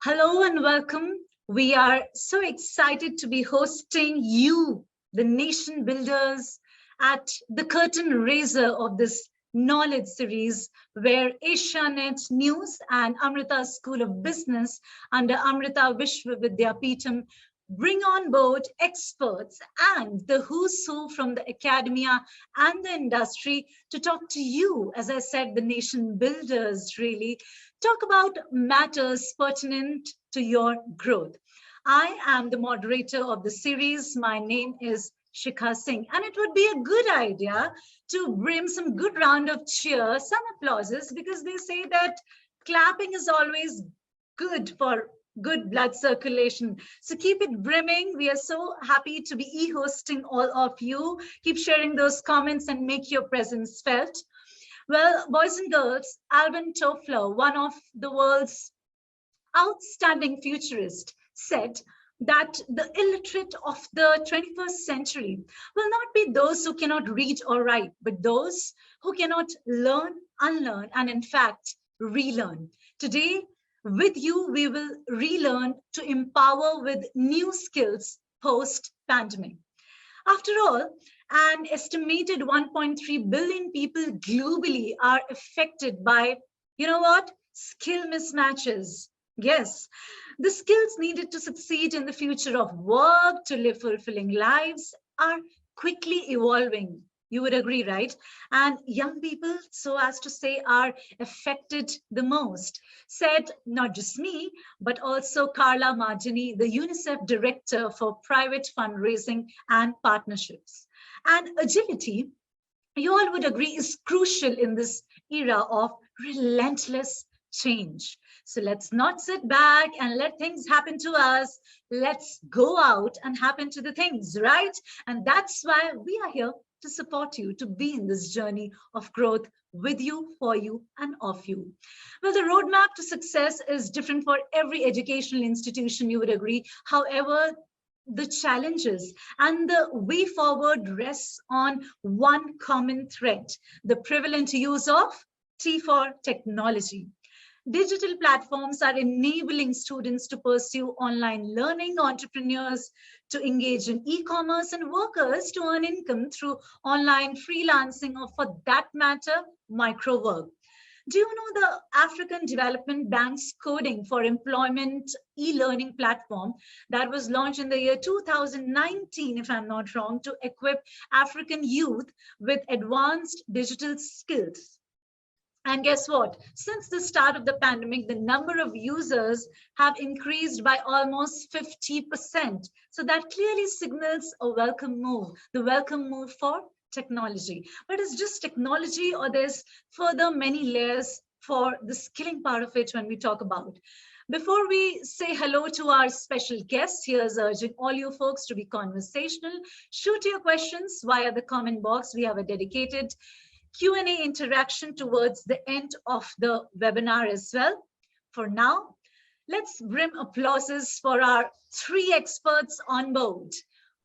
Hello and welcome. We are so excited to be hosting you, the nation builders, at the curtain raiser of this knowledge series where Asianet News and Amrita School of Business under Amrita Vishwa Vidyapeetham bring on board experts and the who's who from the academia and the industry to talk to you, as I said, the nation builders really, talk about matters pertinent to your growth. I am the moderator of the series. My name is Shikha Singh, and it would be a good idea to bring some good round of cheers, some applauses, because they say that clapping is always good for good blood circulation. So keep it brimming. We are so happy to be e-hosting all of you. Keep sharing those comments and make your presence felt. Well, boys and girls, Alvin Toffler, one of the world's outstanding futurists, said that the illiterate of the 21st century will not be those who cannot read or write, but those who cannot learn, unlearn, and in fact, relearn. Today, with you, we will relearn to empower with new skills post-pandemic. After all, an estimated 1.3 billion people globally are affected by, skill mismatches. Yes, the skills needed to succeed in the future of work, to live fulfilling lives, are quickly evolving. You would agree, right? And young people, so as to say, are affected the most. Said not just me, but also Carla Margini, the UNICEF Director for Private Fundraising and Partnerships. And agility, you all would agree, is crucial in this era of relentless change. So let's not sit back and let things happen to us. Let's go out and happen to the things, right? And that's why we are here to support you, to be in this journey of growth with you, for you, and of you. Well, the roadmap to success is different for every educational institution, you would agree. However, the challenges and the way forward rests on one common thread, the prevalent use of T for technology. Digital platforms are enabling students to pursue online learning, entrepreneurs to engage in e-commerce, and workers to earn income through online freelancing or, for that matter, micro work. Do you know the African Development Bank's Coding for Employment e-learning platform that was launched in the year 2019, if I'm not wrong, to equip African youth with advanced digital skills? And guess what? Since the start of the pandemic, the number of users have increased by almost 50%. So that clearly signals a welcome move, the welcome move for technology. But it's just technology, or there's further many layers for the skilling part of it when we talk about. Before we say hello to our special guests, here's urging all you folks to be conversational. Shoot your questions via the comment box. We have a dedicated Q&A interaction towards the end of the webinar as well. For now, let's brim applauses for our three experts on board.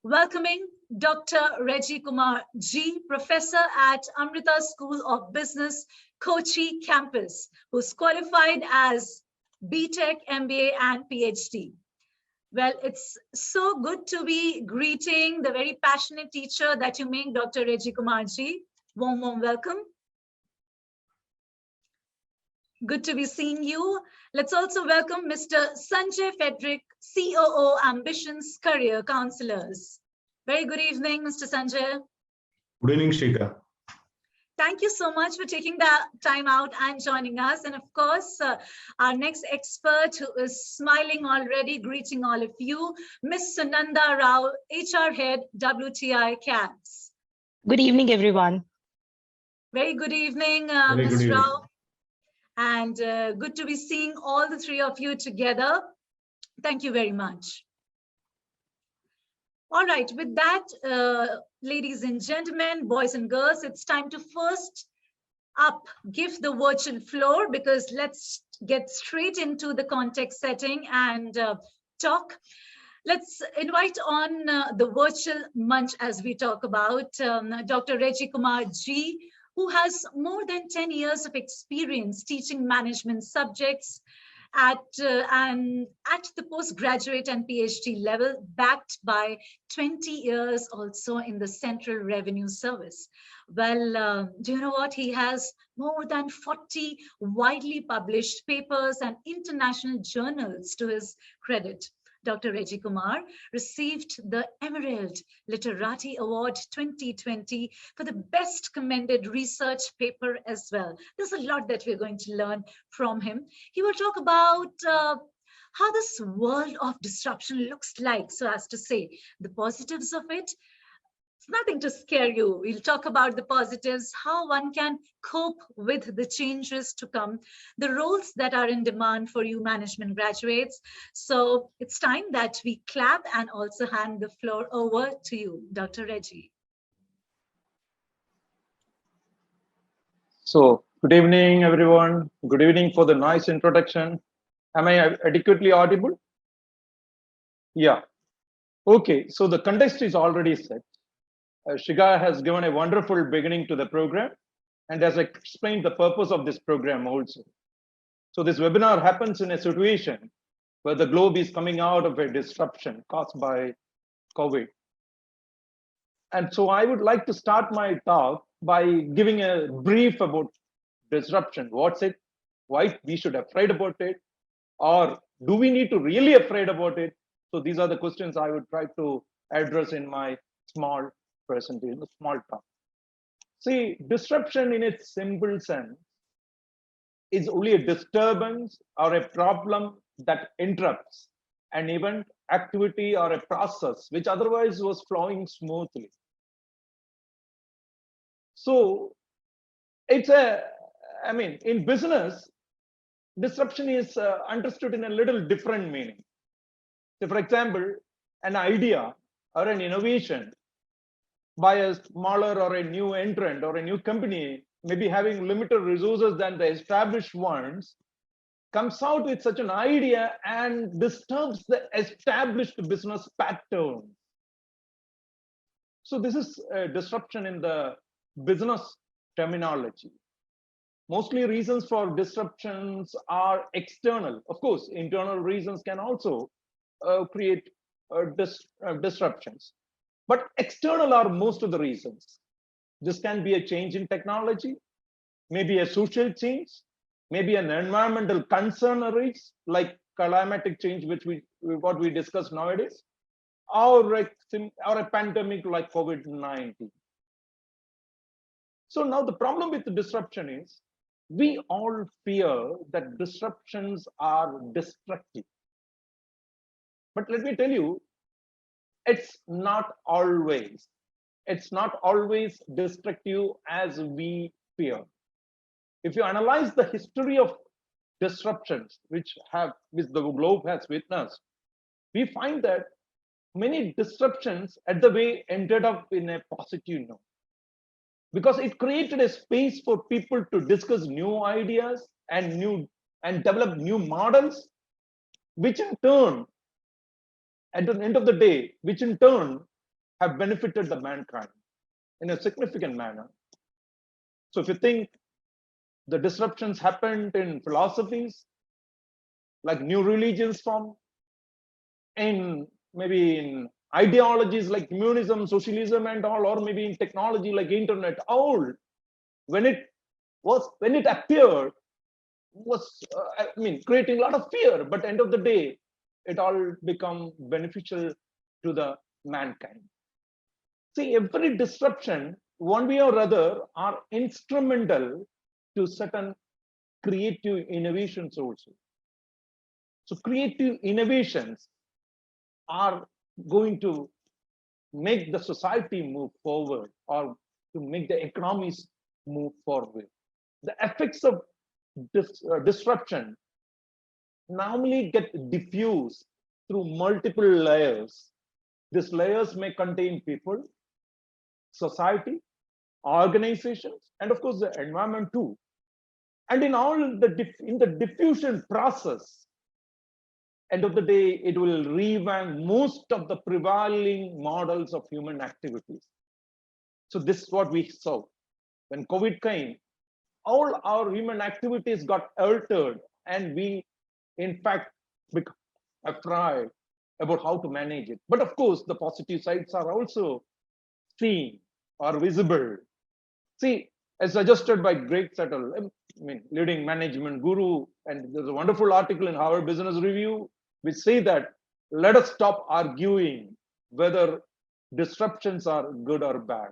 Welcoming Dr. Rejikumar G, Professor at Amrita School of Business, Kochi campus, who's qualified as BTech, MBA, and PhD. Well, it's so good to be greeting the very passionate teacher that you make, Dr. Rejikumar G. Warm, warm welcome. Good to be seeing you. Let's also welcome Mr. Sanjay Fedrick, COO, Ambitions Career Counsellors. Very good evening, Mr. Sanjay. Good evening, Shikha. Thank you so much for taking the time out and joining us. And of course, our next expert who is smiling already, greeting all of you, Ms. Sunanda Rao, HR Head, WTi Cabs. Good evening, everyone. Very good evening, Ms. Rao. And good to be seeing all the three of you together. Thank you very much. All right, with that, ladies and gentlemen, boys and girls, it's time to first give the virtual floor, because let's get straight into the context setting and talk. Let's invite on the virtual munch as we talk about Dr. Rejikumar G, who has more than 10 years of experience teaching management subjects at the postgraduate and PhD level, backed by 20 years also in the Central Revenue Service. Well, do you know what? He has more than 40 widely published papers and international journals to his credit. Dr. Rejikumar received the Emerald Literati Award 2020 for the best commended research paper as well. There's a lot that we're going to learn from him. He will talk about how this world of disruption looks like, so as to say, the positives of it. It's nothing to scare you. We'll talk about the positives, how one can cope with the changes to come, the roles that are in demand for you management graduates. So it's time that we clap and also hand the floor over to you, Dr. Reggie. So, good evening, everyone. Good evening for the nice introduction. Am I adequately audible? Yeah. Okay, so the context is already set. Shiga has given a wonderful beginning to the program and has explained the purpose of this program also. So this webinar happens in a situation where the globe is coming out of a disruption caused by COVID. And so I would like to start my talk by giving a brief about disruption. What's it? Why we should be afraid about it? Or do we need to really afraid about it? So these are the questions I would try to address in my small presentation, small talk. See, disruption in its simple sense is only a disturbance or a problem that interrupts an event, activity, or a process which otherwise was flowing smoothly. So it's in business, disruption is understood in a little different meaning. So for example, an idea or an innovation by a smaller or a new entrant or a new company, maybe having limited resources than the established ones, comes out with such an idea and disturbs the established business pattern. So this is a disruption in the business terminology. Mostly reasons for disruptions are external. Of course, internal reasons can also create disruptions. But external are most of the reasons. This can be a change in technology, maybe a social change, maybe an environmental concern arises, like climatic change, which what we discuss nowadays, or a pandemic like COVID-19. So now the problem with the disruption is we all fear that disruptions are destructive. But let me tell you, it's not always destructive as we fear. If you analyze the history of disruptions which the globe has witnessed, we find that many disruptions at the way ended up in a positive note, because it created a space for people to discuss new ideas and develop new models, which in turn, at the end of the day, which in turn have benefited the mankind in a significant manner. So if you think the disruptions happened in philosophies, like new religions formed, maybe in ideologies like communism, socialism and all, or maybe in technology like internet, all when it appeared was creating a lot of fear, but end of the day, it all become beneficial to the mankind. See, every disruption, one way or other, are instrumental to certain creative innovations also. So creative innovations are going to make the society move forward or to make the economies move forward. The effects of disruption normally get diffused through multiple layers. These layers may contain people, society, organizations, and of course the environment too. And in the diffusion process, end of the day, it will revamp most of the prevailing models of human activities. So this is what we saw. When COVID came, all our human activities got altered, and we in fact, become afraid about how to manage it. But of course, the positive sides are also seen or visible. See, as suggested by Greg Settle, leading management guru, and there's a wonderful article in Harvard Business Review which say that let us stop arguing whether disruptions are good or bad.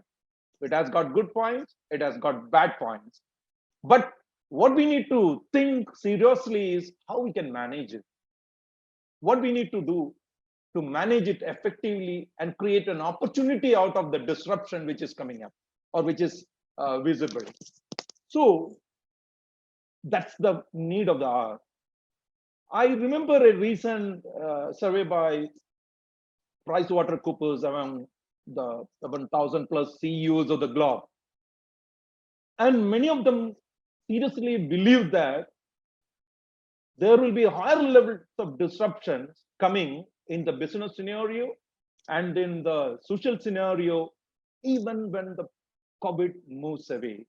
It has got good points, it has got bad points. But what we need to think seriously is how we can manage it. What we need to do to manage it effectively and create an opportunity out of the disruption which is coming up or which is visible. So that's the need of the hour. I remember a recent survey by PricewaterhouseCoopers among the 1,000 plus CEOs of the globe. And many of them seriously believe that there will be higher levels of disruptions coming in the business scenario and in the social scenario, even when the COVID moves away.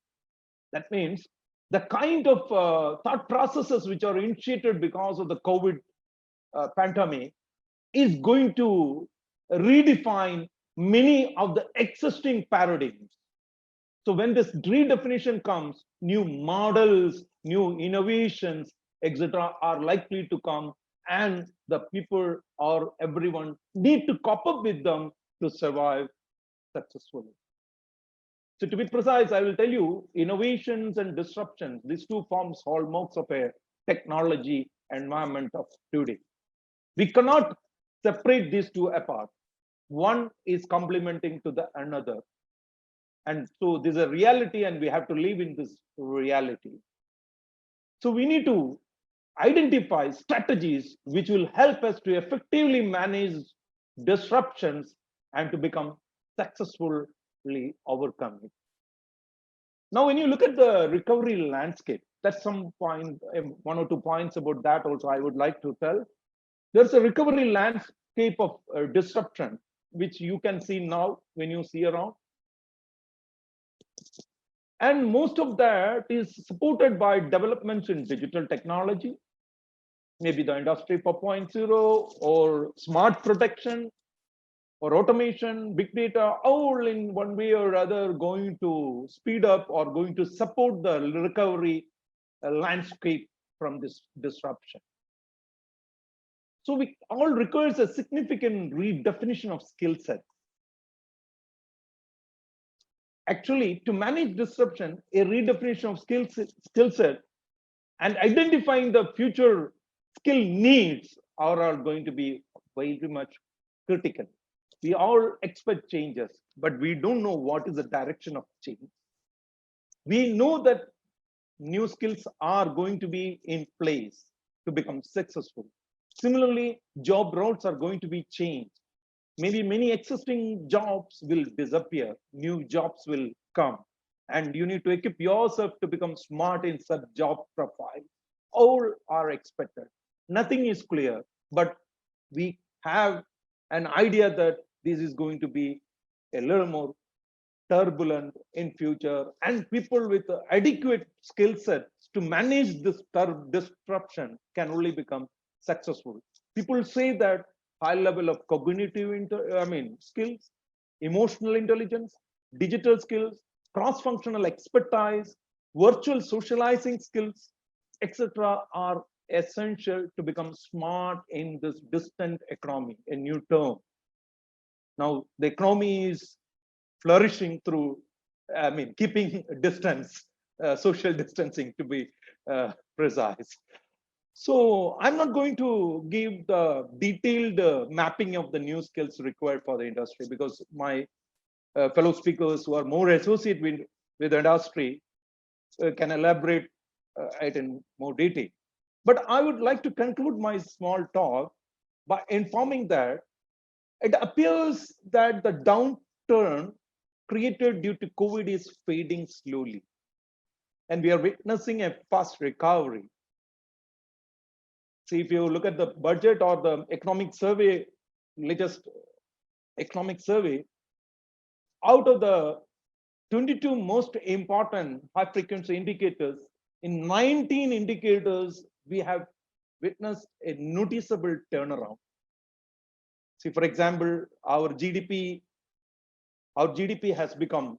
That means the kind of thought processes which are initiated because of the COVID pandemic is going to redefine many of the existing paradigms. So when this redefinition comes, new models, new innovations, etc., are likely to come, and the people or everyone need to cope up with them to survive successfully. So to be precise, I will tell you, innovations and disruptions, these two forms hallmarks of a technology environment of today. We cannot separate these two apart. One is complementing to the another. And so there's a reality and we have to live in this reality. So we need to identify strategies which will help us to effectively manage disruptions and to become successfully overcome it. Now, when you look at the recovery landscape, that's some point, one or two points about that also I would like to tell. There's a recovery landscape of disruption, which you can see now when you see around. And most of that is supported by developments in digital technology, maybe the industry 4.0 or smart protection or automation, big data, all in one way or other going to speed up or going to support the recovery landscape from this disruption. So we all requires a significant redefinition of skill sets. Actually, to manage disruption, a redefinition of skill set and identifying the future skill needs are going to be very much critical. We all expect changes, but we don't know what is the direction of change. We know that new skills are going to be in place to become successful. Similarly, job roles are going to be changed. Maybe many existing jobs will disappear, new jobs will come, and you need to equip yourself to become smart in such job profile. All are expected. Nothing is clear, but we have an idea that this is going to be a little more turbulent in future, and people with adequate skill sets to manage this disruption can only become successful. People say that high level of cognitive skills, emotional intelligence, digital skills, cross-functional expertise, virtual socializing skills, etc., are essential to become smart in this distant economy, a new term. Now, the economy is flourishing through, keeping distance, social distancing to be precise. So I'm not going to give the detailed mapping of the new skills required for the industry because my fellow speakers who are more associated with the industry can elaborate it in more detail. But I would like to conclude my small talk by informing that it appears that the downturn created due to COVID is fading slowly. And we are witnessing a fast recovery. See, if you look at the budget or the economic survey, latest economic survey, out of the 22 most important high frequency indicators, in 19 indicators, we have witnessed a noticeable turnaround. See, for example, our GDP has become,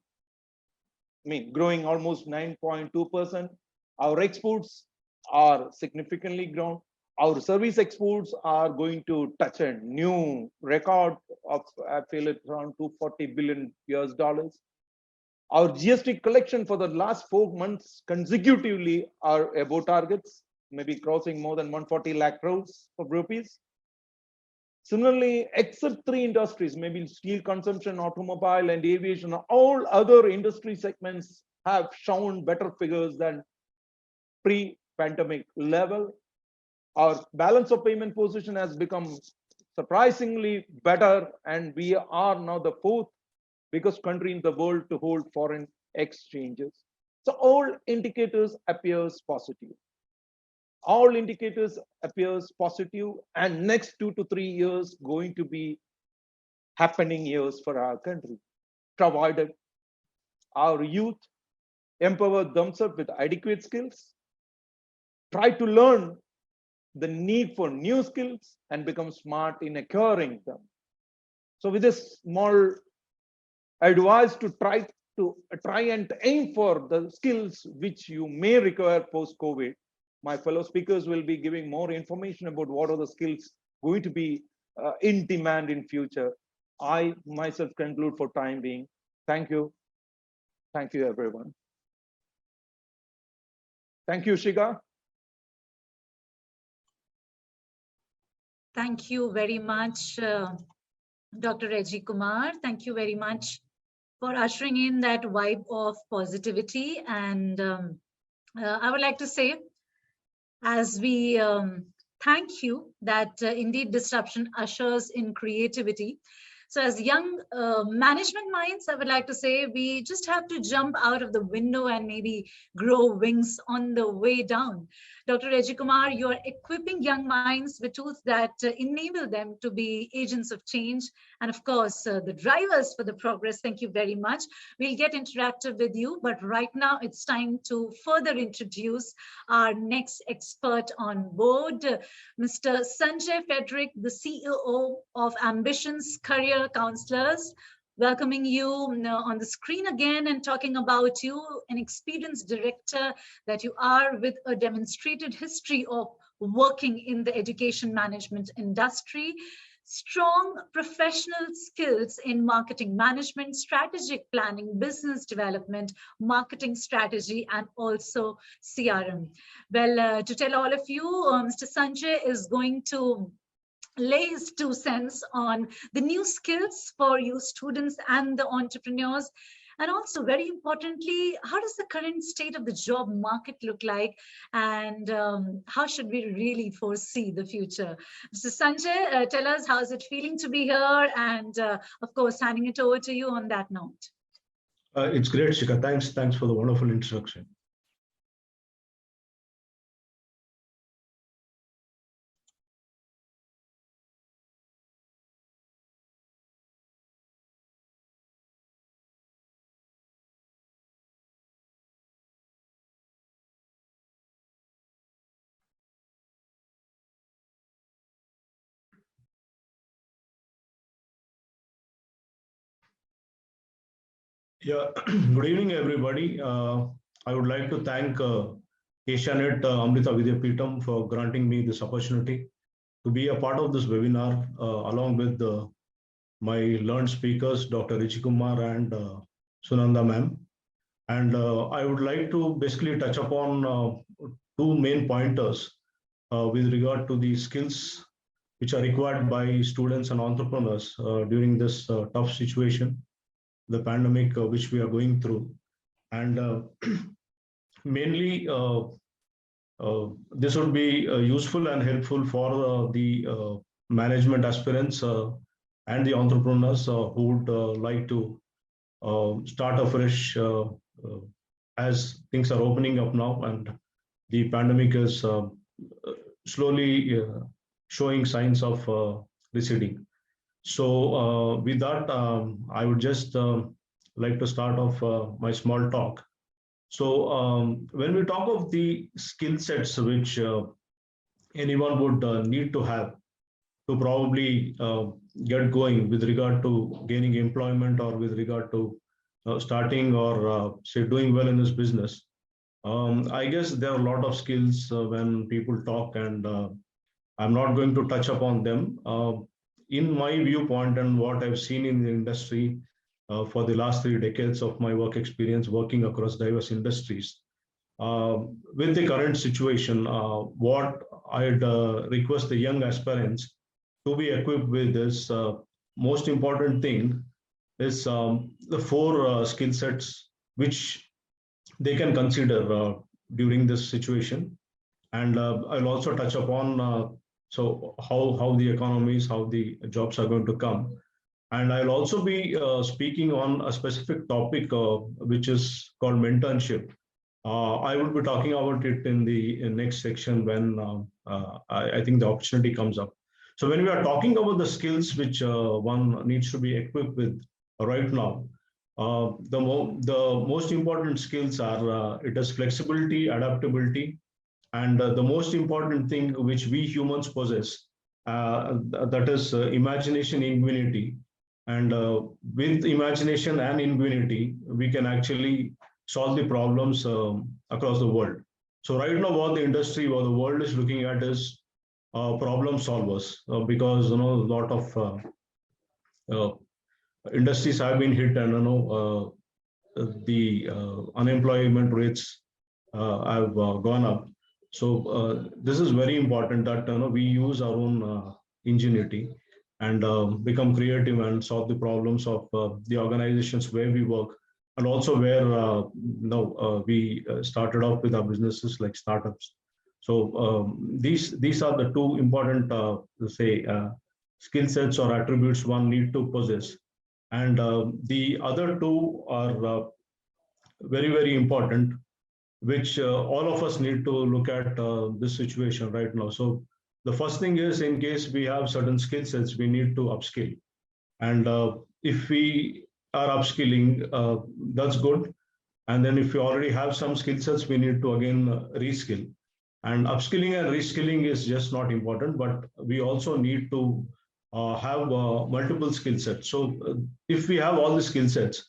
growing almost 9.2%. Our exports are significantly grown. Our service exports are going to touch a new record of, I feel it's around $240 billion US. Our GST collection for the last 4 months consecutively are above targets, maybe crossing more than 140 lakh crores of rupees. Similarly, except 3 industries, maybe steel consumption, automobile, and aviation, all other industry segments have shown better figures than pre-pandemic level. Our balance of payment position has become surprisingly better, and we are now the 4th biggest country in the world to hold foreign exchanges. So all indicators appears positive. All indicators appears positive, and next 2 to 3 years going to be happening years for our country, provided our youth empower themselves with adequate skills, try to learn the need for new skills, and become smart in acquiring them. So with this small advice to try and aim for the skills which you may require post-COVID, my fellow speakers will be giving more information about what are the skills going to be in demand in future. I myself conclude for time being. Thank you. Thank you, everyone. Thank you, Shiga. Thank you very much, Dr. Rejikumar. Thank you very much for ushering in that vibe of positivity. And I would like to say, as we thank you, that indeed disruption ushers in creativity. So as young management minds, I would like to say we just have to jump out of the window and maybe grow wings on the way down. Dr. Rejikumar, you are equipping young minds with tools that enable them to be agents of change and, of course, the drivers for the progress. Thank you very much. We'll get interactive with you, but right now it's time to further introduce our next expert on board, Mr. Sanjay Fedrick, the CEO of Ambition's Career Counsellors. Welcoming you on the screen again and talking about you, an experienced director that you are with a demonstrated history of working in the education management industry, strong professional skills in marketing management, strategic planning, business development, marketing strategy, and also CRM. Well, to tell all of you, Mr. Sanjay is going to lay his 2 cents on the new skills for you students and the entrepreneurs. And also, very importantly, how does the current state of the job market look like, and how should we really foresee the future? Mr. Sanjay, tell us, how's it feeling to be here? And of course, handing it over to you on that note. It's great, Shika. Thanks for the wonderful introduction. Yeah, good evening, everybody. I would like to thank Asianet Amrita Vidyapeetham for granting me this opportunity to be a part of this webinar along with my learned speakers, Dr. Rejikumar and Sunanda ma'am. And I would like to basically touch upon 2 main pointers with regard to the skills which are required by students and entrepreneurs during this tough situation, the pandemic which we are going through. And mainly this would be useful and helpful for the management aspirants and the entrepreneurs who would like to start afresh as things are opening up now and the pandemic is slowly showing signs of receding. So with that, I would just like to start off my small talk. So when we talk of the skill sets which anyone would need to have to probably get going with regard to gaining employment or with regard to starting or say doing well in this business. I guess there are a lot of skills when people talk, and I'm not going to touch upon them. In my viewpoint and what I've seen in the industry for the last 3 decades of my work experience working across diverse industries, with the current situation, what I'd request the young aspirants to be equipped with is most important thing is the 4 skill sets which they can consider during this situation. And I'll also touch upon so how the economies, how the jobs are going to come. And I'll also be speaking on a specific topic which is called mentorship. I will be talking about it in the next section when I think the opportunity comes up. So when we are talking about the skills which one needs to be equipped with right now, the most important skills are it is flexibility, adaptability, and the most important thing which we humans possess, that is imagination, ingenuity. And with imagination and ingenuity, we can actually solve the problems across the world. So right now, what the industry or the world is looking at is problem solvers, because a lot of industries have been hit, and the unemployment rates have gone up. So this is very important that we use our own ingenuity and become creative and solve the problems of the organizations where we work, and also where we started off with our businesses like startups. So these are the 2 important skill sets or attributes one need to possess, and the other 2 are very, very important, which all of us need to look at this situation right now. So the first thing is, in case we have certain skill sets, we need to upskill. And if we are upskilling, that's good. And then if we already have some skill sets, we need to again reskill. And upskilling and reskilling is just not important, but we also need to have multiple skill sets. So if we have all the skill sets,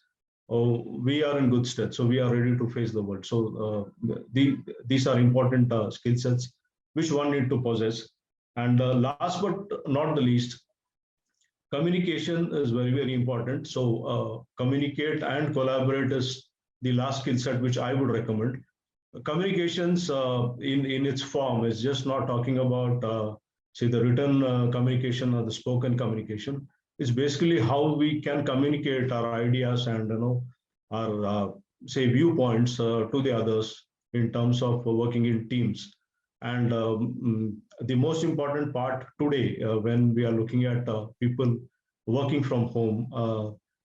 we are in good stead. So we are ready to face the world. So these are important skill sets which one need to possess. And last but not the least, communication is very, very important. So communicate and collaborate is the last skill set which I would recommend. Communications in its form is just not talking about say the written communication or the spoken communication. It's basically how we can communicate our ideas and our say viewpoints to the others in terms of working in teams. And the most important part today, when we are looking at people working from home,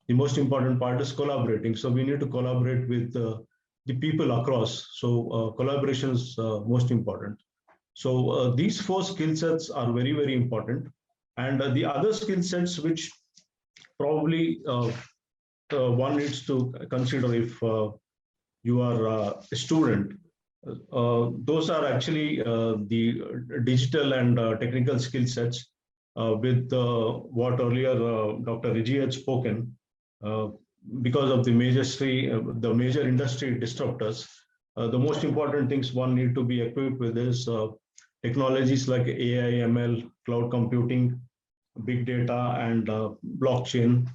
the most important part is collaborating. So we need to collaborate with the people across. So collaboration is most important. So these 4 skill sets are very, very important. And the other skill sets which probably one needs to consider if you are a student, those are actually the digital and technical skill sets with what earlier Dr. Reji had spoken. Because of the major industry disruptors, the most important things one need to be equipped with is technologies like AI, ML, cloud computing, big data, and blockchain,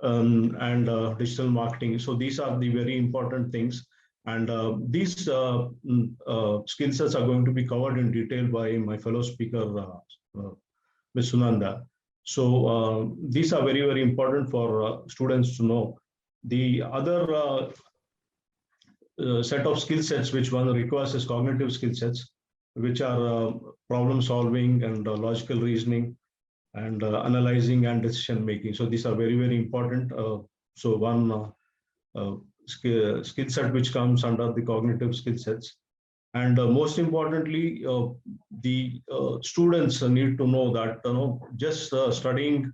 and digital marketing. So these are the very important things. And these skill sets are going to be covered in detail by my fellow speaker, Ms. Sunanda. So these are very, very important for students to know. The other set of skill sets which one requires is cognitive skill sets, which are problem solving and logical reasoning and analyzing and decision making. So these are very, very important. So one skill set which comes under the cognitive skill sets. And most importantly, the students need to know that just studying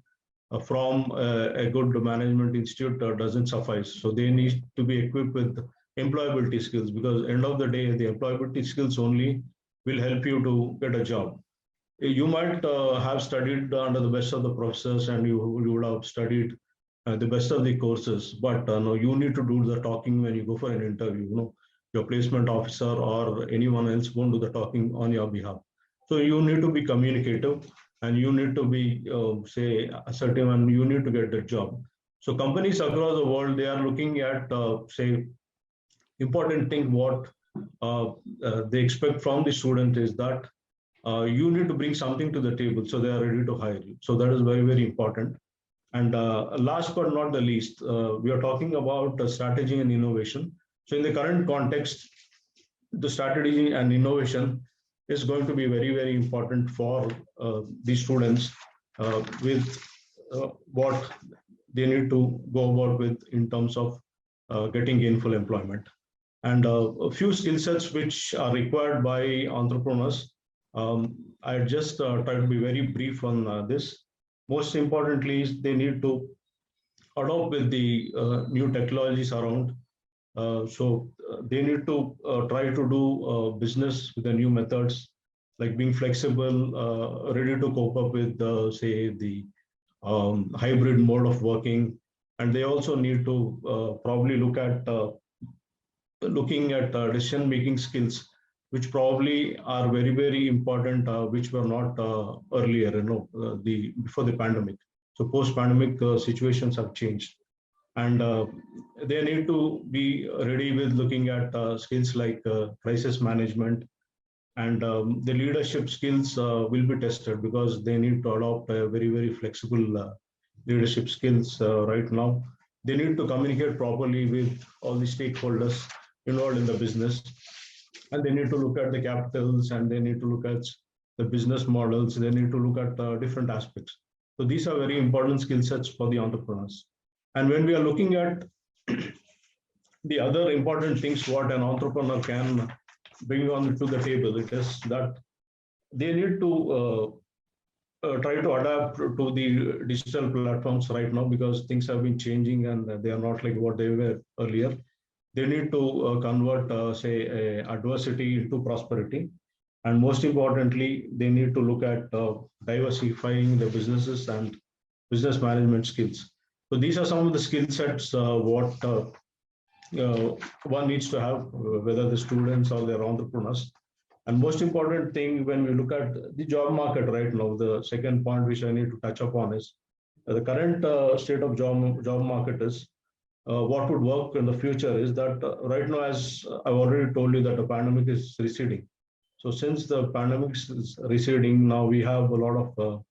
from a good management institute doesn't suffice. So they need to be equipped with employability skills, because end of the day, the employability skills only will help you to get a job. You might have studied under the best of the professors, and you would have studied the best of the courses, but no, you need to do the talking when you go for an interview. Your placement officer or anyone else won't do the talking on your behalf. So you need to be communicative, and you need to be say assertive, and you need to get the job. So companies across the world, they are looking at say important thing what they expect from the student is that you need to bring something to the table, so they are ready to hire you. So that is very, very important. And last but not the least, we are talking about strategy and innovation. So in the current context, the strategy and innovation is going to be very, very important for these students with what they need to go about with in terms of getting gainful employment. And a few skill sets which are required by entrepreneurs. I just try to be very brief on this. Most importantly, is they need to adopt with the new technologies around. So they need to try to do business with the new methods, like being flexible, ready to cope up with, say, the hybrid mode of working. And they also need to probably look at looking at decision-making skills, which probably are very, very important, which were not earlier, before the pandemic. So post-pandemic situations have changed. And they need to be ready with looking at skills like crisis management, and the leadership skills will be tested because they need to adopt a very, very flexible leadership skills right now. They need to communicate properly with all the stakeholders involved in the business, and they need to look at the capitals, and they need to look at the business models. They need to look at different aspects. So these are very important skill sets for the entrepreneurs. And when we are looking at the other important things what an entrepreneur can bring on to the table, it is that they need to try to adapt to the digital platforms right now, because things have been changing and they are not like what they were earlier. They need to convert, say, adversity into prosperity. And most importantly, they need to look at diversifying the businesses and business management skills. So these are some of the skill sets what one needs to have, whether the students or their entrepreneurs. And most important thing when we look at the job market right now, the second point which I need to touch upon is the current state of job market is what would work in the future is that right now, as I've already told you, that the pandemic is receding. So since the pandemic is receding, now we have a lot of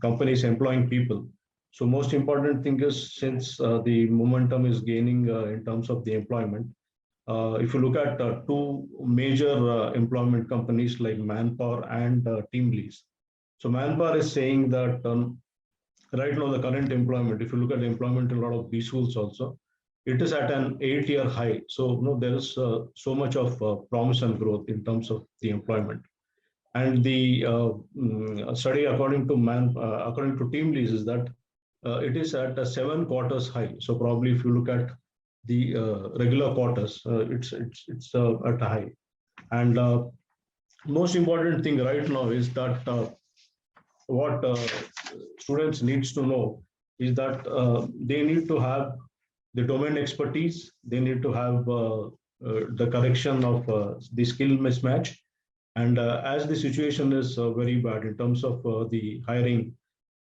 companies employing people. So most important thing is, since the momentum is gaining in terms of the employment, if you look at two major employment companies like Manpower and Teamlease. So Manpower is saying that right now the current employment, if you look at the employment in a lot of B schools also, it is at an 8-year high. So there is so much of promise and growth in terms of the employment. And the study according to Teamlease is that it is at a 7 quarters high. So probably if you look at the regular quarters, it's at a high. And most important thing right now is that what students needs to know is that they need to have the domain expertise. They need to have the correction of the skill mismatch. And as the situation is very bad in terms of the hiring,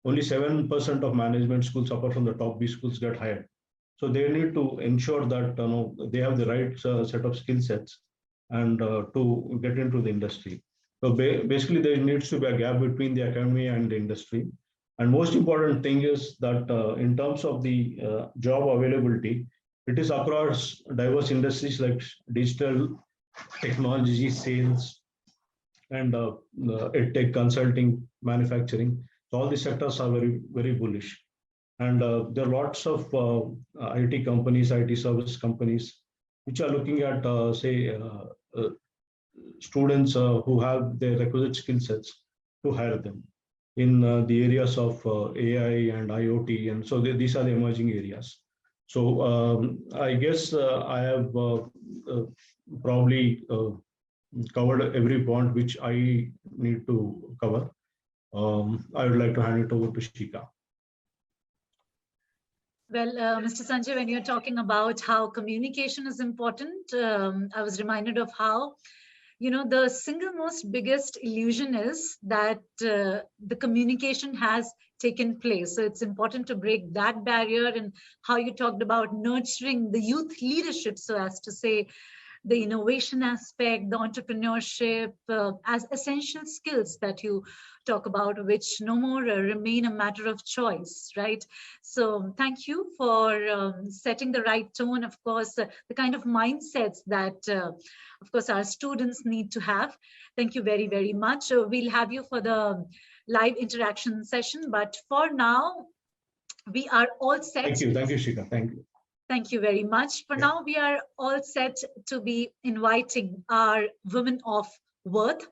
only 7% of management schools apart from the top B schools get hired. So they need to ensure that they have the right set of skill sets and to get into the industry. So basically, there needs to be a gap between the academy and the industry. And most important thing is that in terms of the job availability, it is across diverse industries like digital, technology, sales, and tech consulting, manufacturing. So all these sectors are very, very bullish. And there are lots of IT companies, IT service companies, which are looking at, students who have the requisite skill sets to hire them in the areas of AI and IoT. And so these are the emerging areas. So I guess I have probably covered every point which I need to cover. I would like to hand it over to Shika. Well, Mr. Sanjay, when you're talking about how communication is important, I was reminded of how, the single most biggest illusion is that the communication has taken place. So it's important to break that barrier, and how you talked about nurturing the youth leadership, so as to say, the innovation aspect, the entrepreneurship, as essential skills that you talk about, which no more remain a matter of choice, right? So thank you for setting the right tone, of course, the kind of mindsets that, of course, our students need to have. Thank you very, very much. We'll have you for the live interaction session, but for now, we are all set. Thank you, Shika. Thank you. Thank you very much. For now, we are all set to be inviting our women of worth.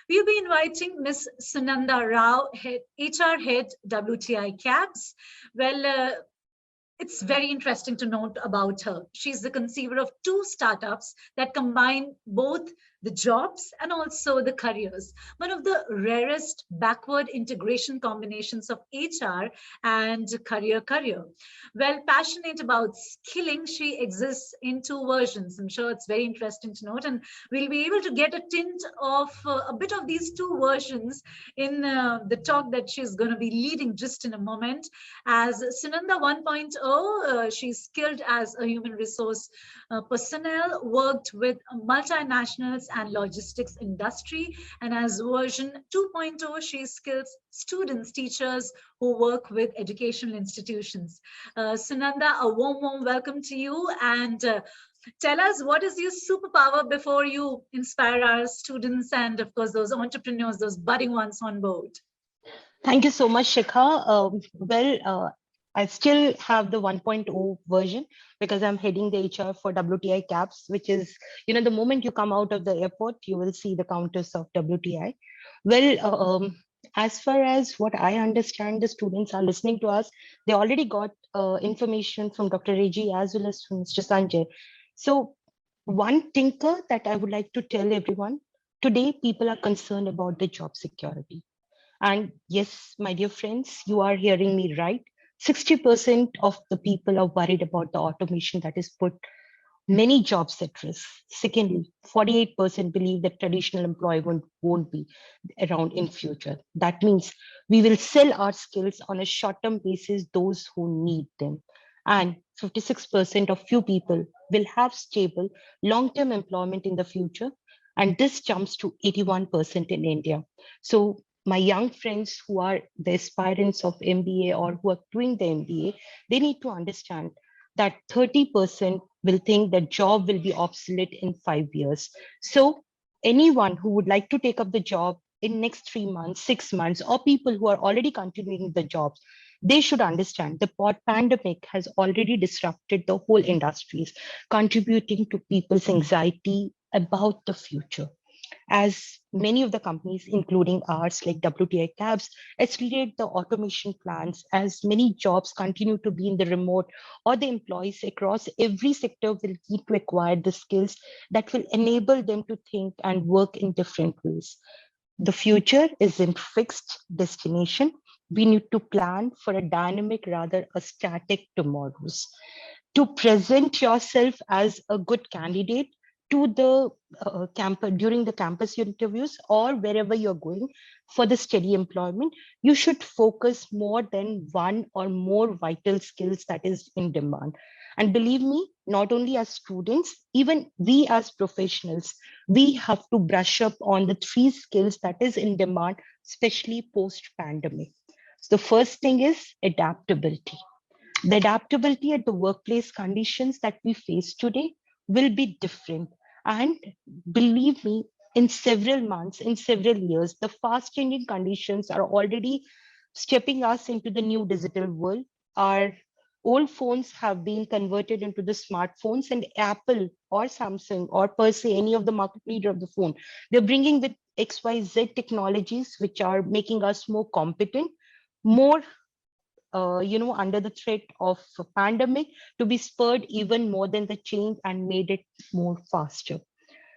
We'll be inviting Miss Sunanda Rao, HR Head, WTi Cabs. Well, it's very interesting to note about her. She's the conceiver of 2 startups that combine both the jobs and also the careers. One of the rarest backward integration combinations of HR and career. Well, passionate about skilling, she exists in 2 versions. I'm sure it's very interesting to note, and we'll be able to get a tint of a bit of these 2 versions in the talk that she's going to be leading just in a moment. As Sunanda 1.0, she's skilled as a human resource personnel, worked with multinationals and logistics industry, and as version 2.0, she skills students, teachers who work with educational institutions. Sunanda, a warm welcome to you, and tell us, what is your superpower before you inspire our students and, of course, those entrepreneurs, those budding ones on board? Thank you so much, Shikha. I still have the 1.0 version because I'm heading the HR for WTi Cabs, which is, the moment you come out of the airport, you will see the counters of WTi. Well, as far as what I understand, the students are listening to us. They already got information from Dr. Reji as well as from Mr. Sanjay. So one thinker that I would like to tell everyone, today people are concerned about the job security. And yes, my dear friends, you are hearing me right. 60% of the people are worried about the automation that is put many jobs at risk. Secondly, 48% believe that traditional employment won't be around in future. That means we will sell our skills on a short-term basis, those who need them. And 56% of few people will have stable long-term employment in the future. And this jumps to 81% in India. So my young friends who are the aspirants of MBA or who are doing the MBA, they need to understand that 30% will think that job will be obsolete in 5 years. So anyone who would like to take up the job in next 3 months, 6 months, or people who are already continuing the jobs, they should understand the pandemic has already disrupted the whole industries, contributing to people's anxiety about the future. As many of the companies, including ours, like WTi Cabs, accelerate the automation plans, as many jobs continue to be in the remote, or the employees across every sector will need to acquire the skills that will enable them to think and work in different ways. The future isn't fixed destination. We need to plan for a dynamic, rather a static tomorrows. To present yourself as a good candidate to the campus during the campus interviews or wherever you're going for the steady employment, you should focus more than one or more vital skills that is in demand. And believe me, not only as students, even we as professionals, we have to brush up on the 3 skills that is in demand, especially post-pandemic. So the first thing is adaptability. The adaptability at the workplace conditions that we face today will be different. And believe me, in several months, in several years, the fast changing conditions are already stepping us into the new digital world. Our old phones have been converted into the smartphones, and Apple or Samsung or per se, any of the market leader of the phone, they're bringing with XYZ technologies, which are making us more competent, more under the threat of a pandemic, to be spurred even more than the change and made it more faster.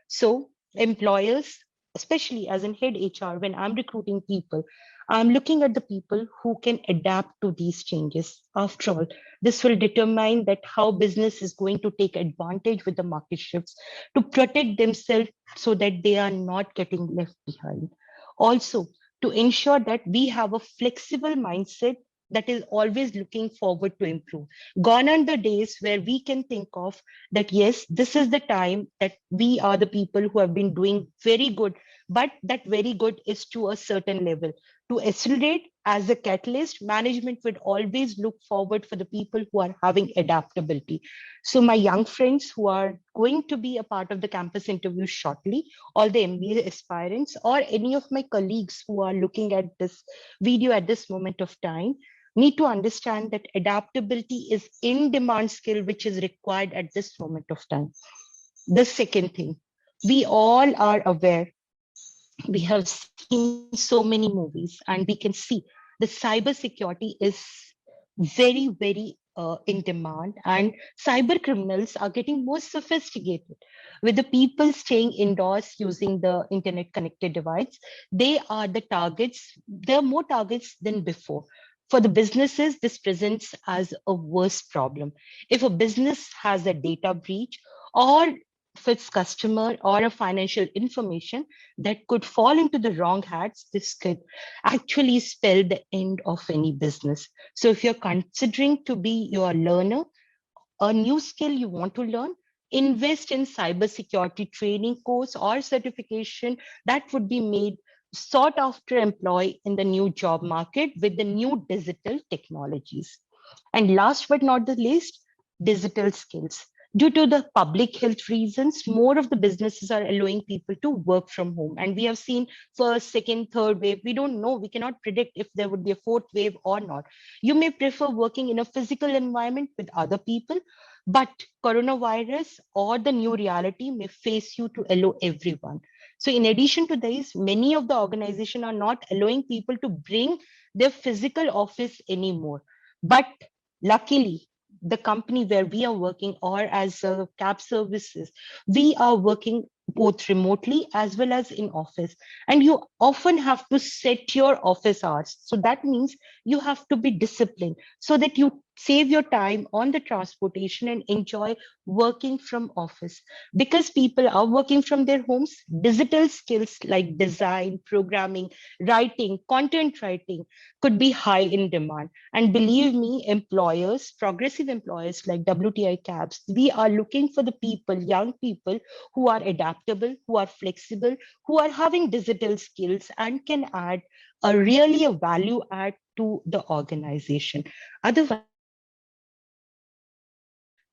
So employers, especially as in head HR, when I'm recruiting people, I'm looking at the people who can adapt to these changes. After all, this will determine that how business is going to take advantage with the market shifts to protect themselves so that they are not getting left behind. Also, to ensure that we have a flexible mindset that is always looking forward to improve. Gone are the days where we can think of that, yes, this is the time that we are the people who have been doing very good, but that very good is to a certain level. To accelerate as a catalyst, management would always look forward for the people who are having adaptability. So my young friends who are going to be a part of the campus interview shortly, all the MBA aspirants, or any of my colleagues who are looking at this video at this moment of time, need to understand that adaptability is in-demand skill which is required at this moment of time. The second thing, we all are aware, we have seen so many movies and we can see the cybersecurity is very in demand, and cyber criminals are getting more sophisticated. With the people staying indoors using the internet connected device, they are the targets. There are more targets than before. For the businesses, this presents as a worse problem. If a business has a data breach, or if its customer or a financial information that could fall into the wrong hands, this could actually spell the end of any business. So if you're considering to be your learner, a new skill you want to learn, invest in cybersecurity training course or certification that would be made sought after employee in the new job market with the new digital technologies. And last but not the least, digital skills. Due to the public health reasons, more of the businesses are allowing people to work from home. And we have seen first, second, third wave. We don't know. We cannot predict if there would be a fourth wave or not. You may prefer working in a physical environment with other people, but coronavirus or the new reality may face you to allow everyone. So in addition to this, many of the organizations are not allowing people to bring their physical office anymore. But luckily, the company where we are working or as cab services, we are working both remotely as well as in office. And you often have to set your office hours. So that means you have to be disciplined so that you save your time on the transportation and enjoy working from office. Because people are working from their homes, digital skills like design, programming, writing, content writing could be high in demand. And believe me, employers, progressive employers like WTi Cabs, we are looking for the people, young people who are adaptable, who are flexible, who are having digital skills and can add really a value add to the organization. Otherwise,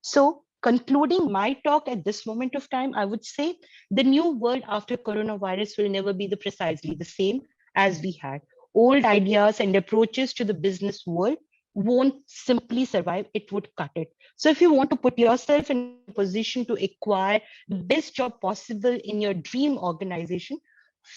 so concluding my talk at this moment of time, I would say the new world after coronavirus will never be precisely the same as we had. Old ideas and approaches to the business world won't simply survive, it would cut it. So if you want to put yourself in a position to acquire the best job possible in your dream organization,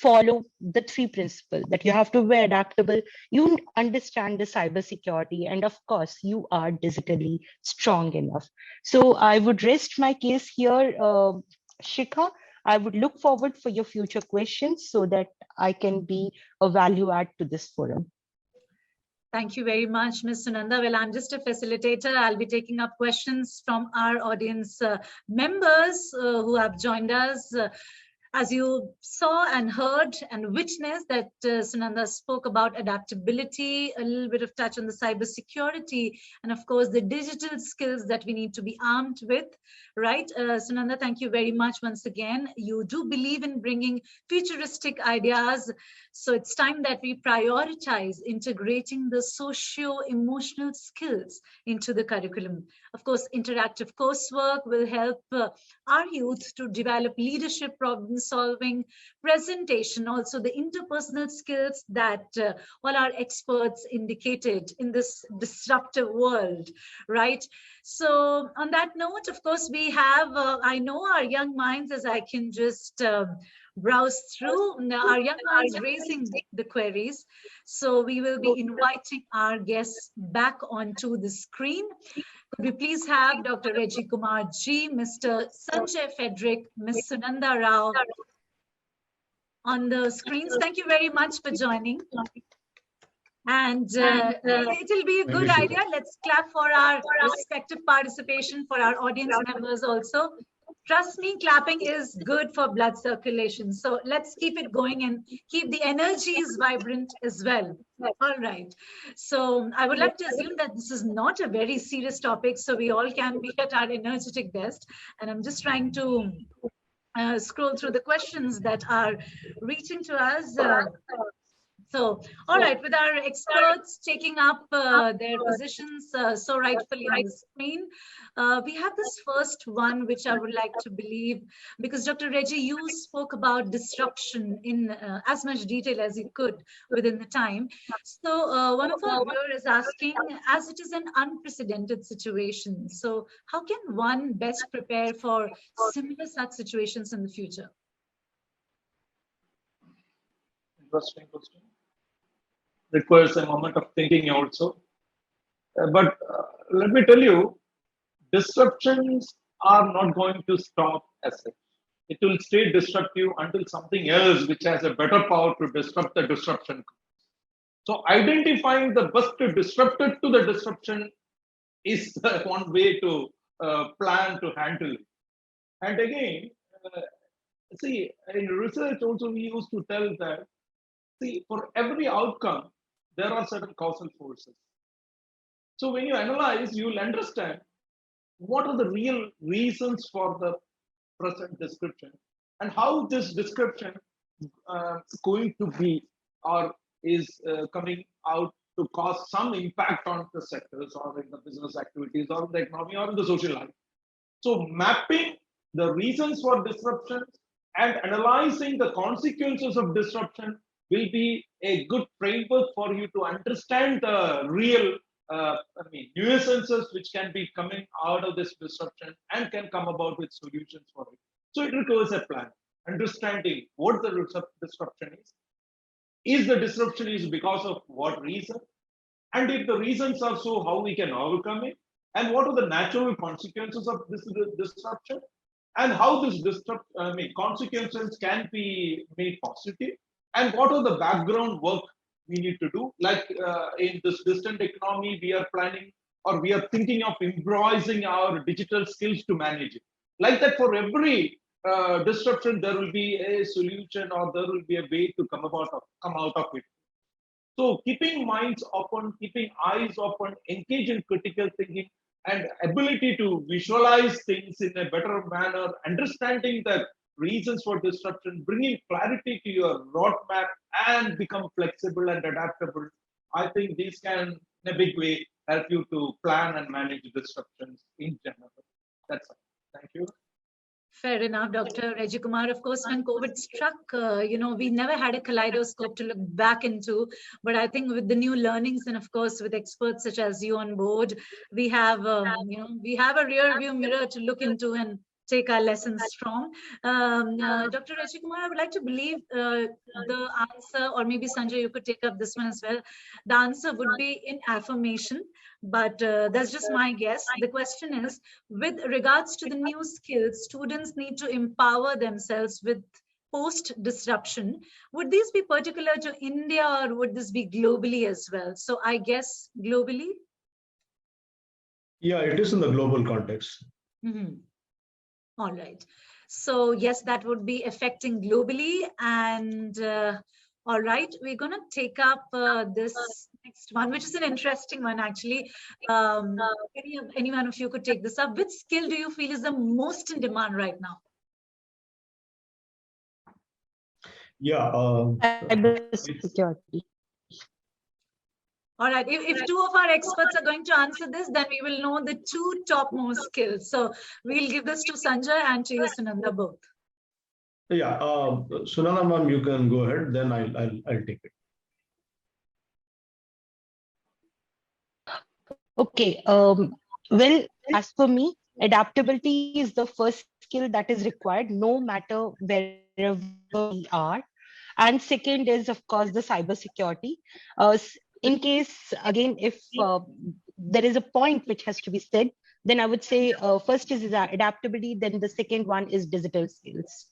follow the three principles that you have to be adaptable, you understand the cybersecurity, and of course, you are digitally strong enough. So I would rest my case here, Shikha. I would look forward for your future questions so that I can be a value add to this forum. Thank you very much, Ms. Sunanda. Well, I'm just a facilitator. I'll be taking up questions from our audience members who have joined us. As you saw and heard and witnessed that Sunanda spoke about adaptability, a little bit of touch on the cybersecurity, and of course the digital skills that we need to be armed with, right? Sunanda, thank you very much once again. You do believe in bringing futuristic ideas. So it's time that we prioritize integrating the socio-emotional skills into the curriculum. Of course, interactive coursework will help our youth to develop leadership, problem solving, presentation, also the interpersonal skills that all our experts indicated in this disruptive world, right? So on that note, of course, we have, I know our young minds, as I can just browse through, our young minds raising the queries. So we will be inviting our guests back onto the screen. Could we please have Dr. Rejikumar G, Mr. Sanjay Fedrick, Ms. Sunanda Rao, on the screens. Thank you very much for joining. And it'll be a good idea. Let's clap for our respective participation for our audience members also. Trust me, clapping is good for blood circulation. So let's keep it going and keep the energies vibrant as well. All right. So I would like to assume that this is not a very serious topic, so we all can be at our energetic best. And I'm just trying to scroll through the questions that are reaching to us. So, all right, with our experts taking up their positions so rightfully on the screen, we have this first one, which I would like to believe, because Dr. Reggie, you spoke about disruption in as much detail as you could within the time. So one of our viewers is asking, as it is an unprecedented situation, so how can one best prepare for similar such situations in the future? Interesting question. Requires a moment of thinking also. But let me tell you, disruptions are not going to stop as such. It will stay disruptive until something else which has a better power to disrupt the disruption. So identifying the best disruptor to the disruption is one way to plan to handle it. And again, see, in research also we used to tell that, see, for every outcome, there are certain causal forces. So when you analyze, you will understand what are the real reasons for the present description and how this description is going to be or is coming out to cause some impact on the sectors or in the business activities or the economy or in the social life. So mapping the reasons for disruption and analyzing the consequences of disruption will be a good framework for you to understand the real nuisances which can be coming out of this disruption and can come about with solutions for it. So it requires a plan, understanding what the disruption is. Is the disruption is because of what reason? And if the reasons are so, how we can overcome it? And what are the natural consequences of this disruption? And how this consequences can be made positive? And what are the background work we need to do? Like in this distant economy, we are planning or we are thinking of improvising our digital skills to manage it. Like that, for every disruption, there will be a solution or there will be a way to come out of it. So keeping minds open, keeping eyes open, engage in critical thinking and ability to visualize things in a better manner, understanding the reasons for disruption, bringing clarity to your roadmap and become flexible and adaptable. I think these can, in a big way, help you to plan and manage disruptions in general. That's all. Thank you. Fair enough, Dr. Rejikumar. Of course, when COVID struck, we never had a kaleidoscope to look back into. But I think with the new learnings and, of course, with experts such as you on board, we have, we have a rear view mirror to look into and take our lessons from. Dr. Rejikumar, I would like to believe the answer, or maybe Sanjay, you could take up this one as well. The answer would be in affirmation, but that's just my guess. The question is, with regards to the new skills, students need to empower themselves with post-disruption. Would these be particular to India or would this be globally as well? So I guess globally? Yeah, it is in the global context. Mm-hmm. All right. So yes, that would be affecting globally. And all right, we're going to take up this next one, which is an interesting one, actually. Any one of you could take this up. Which skill do you feel is the most in demand right now? Yeah. Cybersecurity. All right, if two of our experts are going to answer this, then we will know the two topmost skills. So we'll give this to Sanjay and to you, Sunanda, both. Yeah, Sunanda ma'am, you can go ahead, then I'll take it. Okay, well, as for me, adaptability is the first skill that is required, no matter wherever we are. And second is, of course, the cybersecurity. In case, again, if there is a point which has to be said, then I would say first is adaptability, then the second one is digital skills.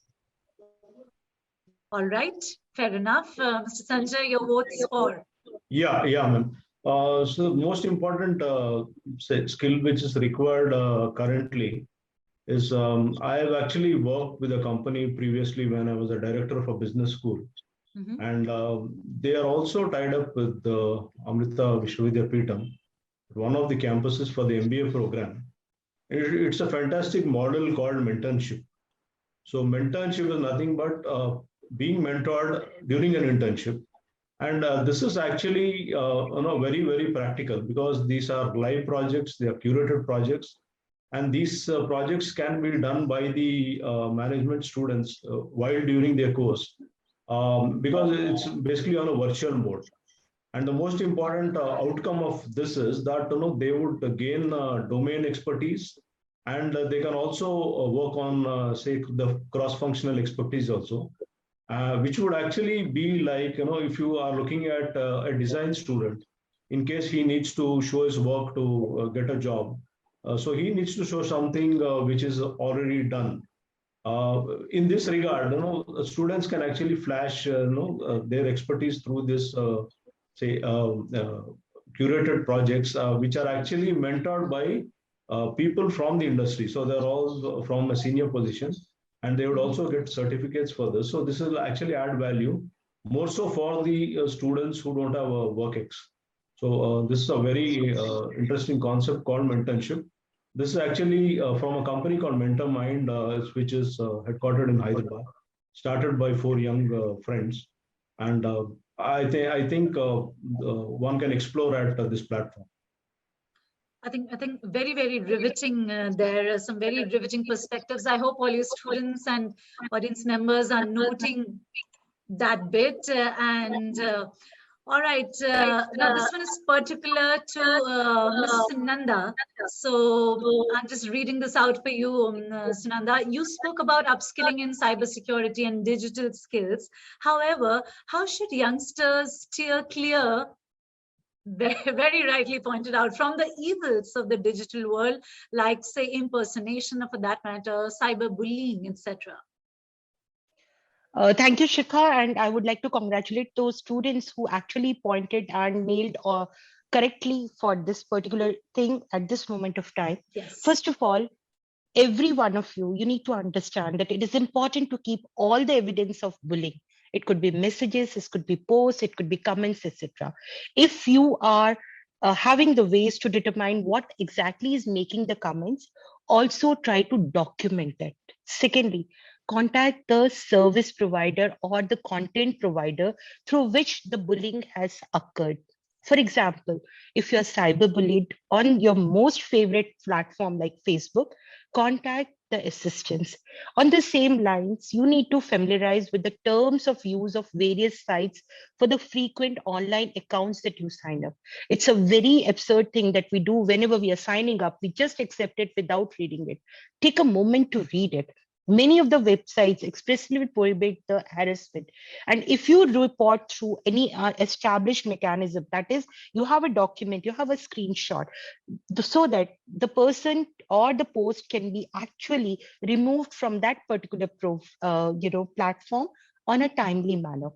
All right, fair enough. Mr. Sanjay, your votes for? Yeah, ma'am. So the most important skill which is required currently is I have actually worked with a company previously when I was a director of a business school. And they are also tied up with the Amrita Vidyapeetham, one of the campuses for the MBA program. It's a fantastic model called mentorship. So mentorship is nothing but being mentored during an internship. And this is actually very, very practical because these are live projects, they are curated projects. And these projects can be done by the management students while during their course because it's basically on a virtual mode. And the most important outcome of this is that they would gain domain expertise, and they can also work on, say, the cross-functional expertise also, which would actually be like, if you are looking at a design student, in case he needs to show his work to get a job. So he needs to show something which is already done. In this regard, students can actually flash, their expertise through this, say, curated projects, which are actually mentored by people from the industry. So they're all from a senior position, and they would also get certificates for this. So this will actually add value, more so for the students who don't have a work ex. So this is a very interesting concept called mentorship. This is actually from a company called Mentor Mind, which is headquartered in Hyderabad, started by 4 young friends. And I think one can explore at this platform. I think very, very riveting. There are some very riveting perspectives. I hope all your students and audience members are noting that bit. All right, now this one is particular to Ms. Sunanda. So I'm just reading this out for you, Sunanda. You spoke about upskilling in cybersecurity and digital skills. However, how should youngsters steer clear, very rightly pointed out, from the evils of the digital world, like, say, impersonation, or for that matter, cyberbullying, etc.? Thank you, Shikha, and I would like to congratulate those students who actually pointed and nailed correctly for this particular thing at this moment of time. Yes. First of all, every one of you need to understand that it is important to keep all the evidence of bullying. It could be messages, it could be posts, it could be comments, etc. If you are having the ways to determine what exactly is making the comments, also try to document it. Secondly, contact the service provider or the content provider through which the bullying has occurred. For example, if you're cyberbullied on your most favorite platform like Facebook, contact the assistance. On the same lines, you need to familiarize with the terms of use of various sites for the frequent online accounts that you sign up. It's a very absurd thing that we do whenever we are signing up. We just accept it without reading it. Take a moment to read it. Many of the websites expressly prohibit the harassment. And if you report through any established mechanism, that is, you have a document, you have a screenshot, so that the person or the post can be actually removed from that particular platform on a timely manner.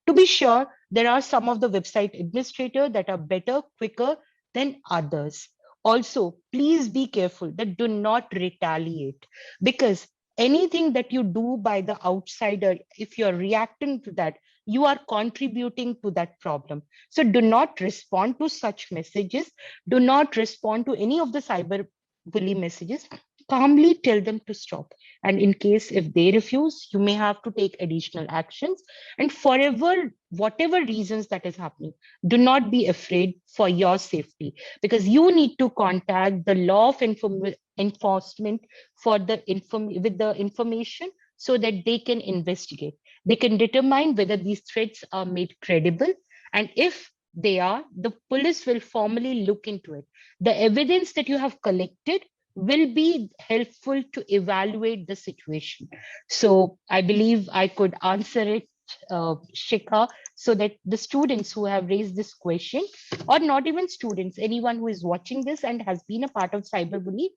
To be sure, there are some of the website administrators that are better, quicker than others. Also, please be careful that do not retaliate, because anything that you do by the outsider, if you're reacting to that, you are contributing to that problem. So do not respond to such messages. Do not respond to any of the cyber bully messages. Calmly tell them to stop. And in case if they refuse, you may have to take additional actions. And forever, whatever reasons that is happening, do not be afraid for your safety, because you need to contact the law of enforcement for with the information, so that they can investigate. They can determine whether these threats are made credible, and if they are, the police will formally look into it. The evidence that you have collected will be helpful to evaluate the situation. So I believe I could answer it, Shikha, so that the students who have raised this question, or not even students, anyone who is watching this and has been a part of cyberbullying,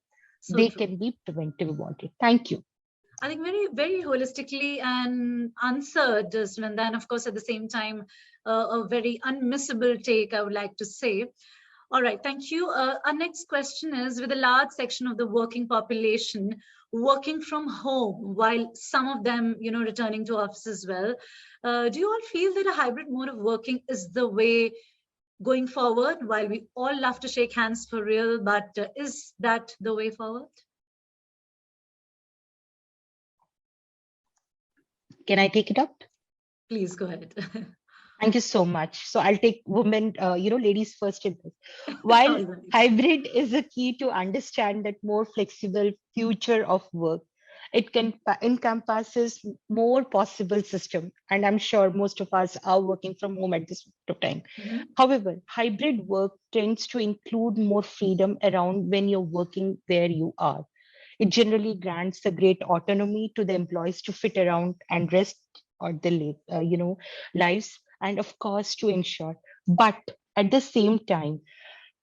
they can be preventive about it. Thank you. I think very, very holistically and answered, Sunanda, and of course, at the same time, a very unmissable take, I would like to say. All right, thank you. Our next question is, with a large section of the working population working from home, while some of them, returning to office as well, do you all feel that a hybrid mode of working is the way going forward? While we all love to shake hands for real, but is that the way forward? Can I take it up? Please go ahead. Thank you so much. So I'll take women, ladies first in this. While hybrid is a key to understand that more flexible future of work, it can encompasses more possible system. And I'm sure most of us are working from home at this time. Mm-hmm. However, hybrid work tends to include more freedom around when you're working where you are. It generally grants a great autonomy to the employees to fit around and rest or the lives, and of course to ensure. But at the same time,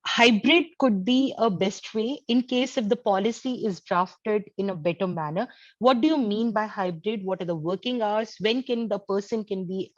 hybrid could be a best way in case if the policy is drafted in a better manner. What do you mean by hybrid? What are the working hours? When can the person can be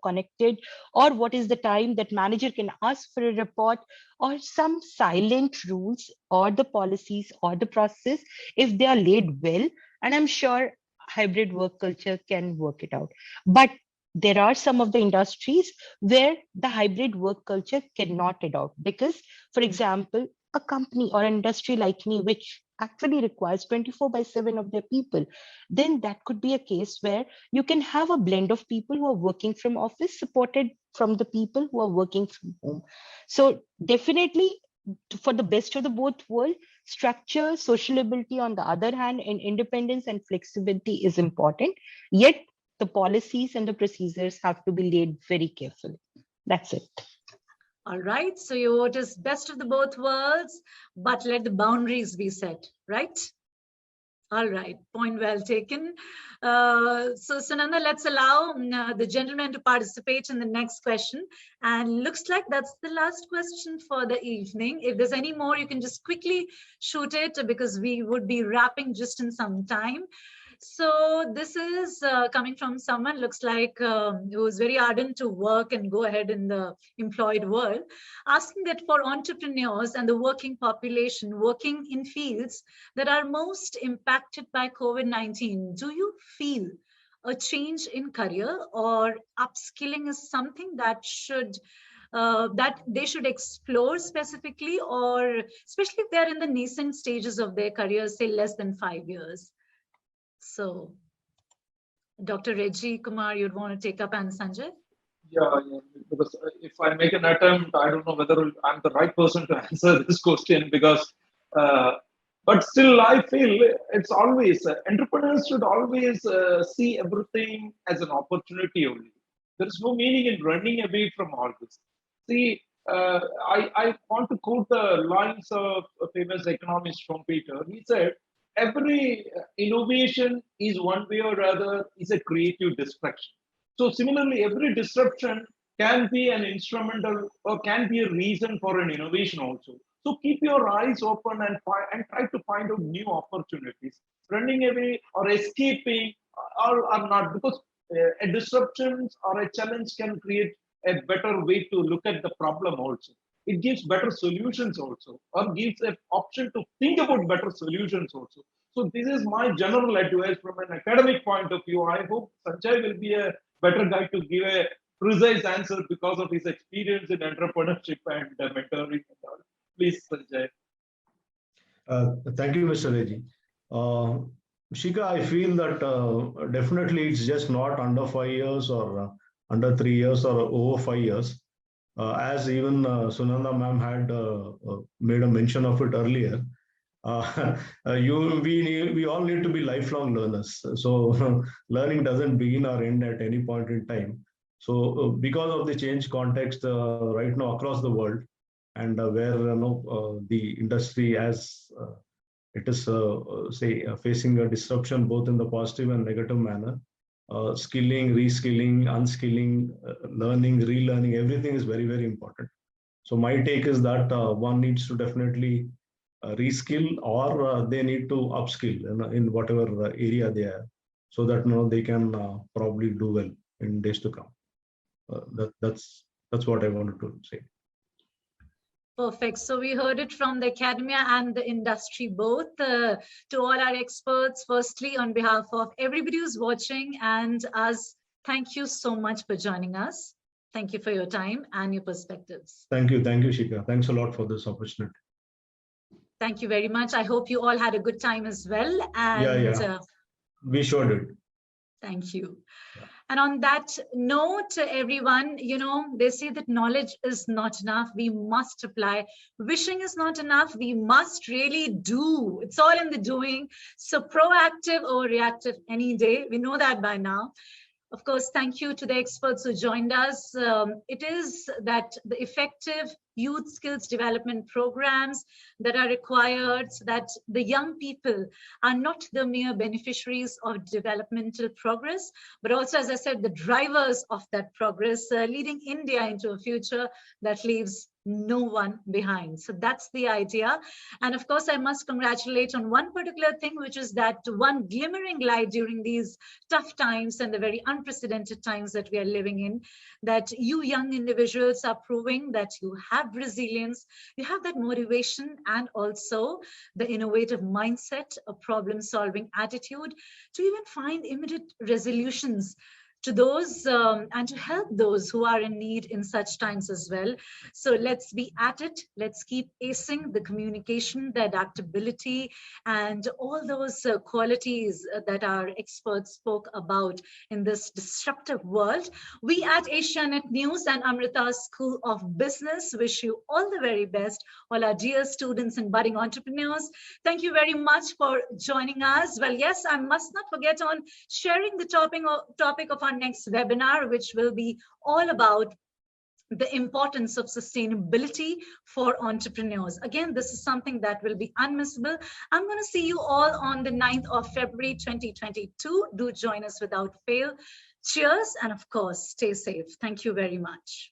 connected? Or what is the time that manager can ask for a report, or some silent rules or the policies or the process if they are laid well? And I'm sure hybrid work culture can work it out. But there are some of the industries where the hybrid work culture cannot adopt because, for example, a company or an industry like me, which actually requires 24/7 of their people, then that could be a case where you can have a blend of people who are working from office supported from the people who are working from home. So definitely, for the best of the both world, structure, sociability on the other hand, and independence and flexibility is important. Yet the policies and the procedures have to be laid very carefully. That's it. All right. So your vote is best of the both worlds, but let the boundaries be set, right? All right. Point well taken. So Sunanda, let's allow the gentleman to participate in the next question. And looks like that's the last question for the evening. If there's any more, you can just quickly shoot it because we would be wrapping just in some time. So this is coming from someone looks like who is very ardent to work and go ahead in the employed world, asking that for entrepreneurs and the working population working in fields that are most impacted by COVID-19, do you feel a change in career or upskilling is something that that they should explore specifically, or especially if they're in the nascent stages of their career, say less than 5 years? So, Dr. Rejikumar, you'd want to take up, and Sanjay? Yeah, because if I make an attempt, I don't know whether I'm the right person to answer this question because, but still I feel it's always, entrepreneurs should always see everything as an opportunity only. There is no meaning in running away from all this. See, I want to quote the lines of a famous economist Schumpeter. He said, every innovation is one way or other is a creative destruction. So similarly, every disruption can be an instrumental or can be a reason for an innovation also. So keep your eyes open and try to find out new opportunities. Running away or escaping are not, because a disruption or a challenge can create a better way to look at the problem also. It gives better solutions also, or gives an option to think about better solutions also. So this is my general advice from an academic point of view. I hope Sanjay will be a better guy to give a precise answer because of his experience in entrepreneurship and mentoring and all. Please, Sanjay. Thank you, Mr. Reji. Shika, I feel that definitely it's just not under 5 years or under 3 years or over 5 years. As even Sunanda ma'am had made a mention of it earlier, we all need to be lifelong learners. So learning doesn't begin or end at any point in time. So because of the change context right now across the world, and where the industry as it is facing a disruption both in the positive and negative manner, skilling, reskilling, unskilling, learning, relearning, everything is very, very important. So my take is that one needs to definitely reskill or they need to upskill in whatever area they are, so that they can probably do well in days to come. That's what I wanted to say. Perfect. So we heard it from the academia and the industry both. To all our experts, firstly, on behalf of everybody who's watching and us, thank you so much for joining us. Thank you for your time and your perspectives. Thank you, Shika. Thanks a lot for this opportunity. Thank you very much. I hope you all had a good time as well. And yeah. We sure did. Thank you. Yeah. And on that note, everyone, they say that knowledge is not enough. We must apply. Wishing is not enough. We must really do. It's all in the doing. So proactive or reactive any day. We know that by now. Of course, thank you to the experts who joined us. It is that the effective youth skills development programs that are required so that the young people are not the mere beneficiaries of developmental progress, but also, as I said, the drivers of that progress, leading India into a future that leaves no one behind. So that's the idea. And of course, I must congratulate on one particular thing, which is that one glimmering light during these tough times and the very unprecedented times that we are living in, that you young individuals are proving that you have resilience, you have that motivation, and also the innovative mindset, a problem-solving attitude to even find immediate resolutions to those and to help those who are in need in such times as well. So let's be at it. Let's keep acing the communication, the adaptability, and all those qualities that our experts spoke about in this disruptive world. We at Asianet News and Amrita School of Business wish you all the very best, all our dear students and budding entrepreneurs. Thank you very much for joining us. Well, yes, I must not forget on sharing the topic of our next webinar, which will be all about the importance of sustainability for entrepreneurs. Again, this is something that will be unmissable. I'm going to see you all on the 9th of February 2022. Do join us without fail. Cheers, and of course, stay safe. Thank you very much.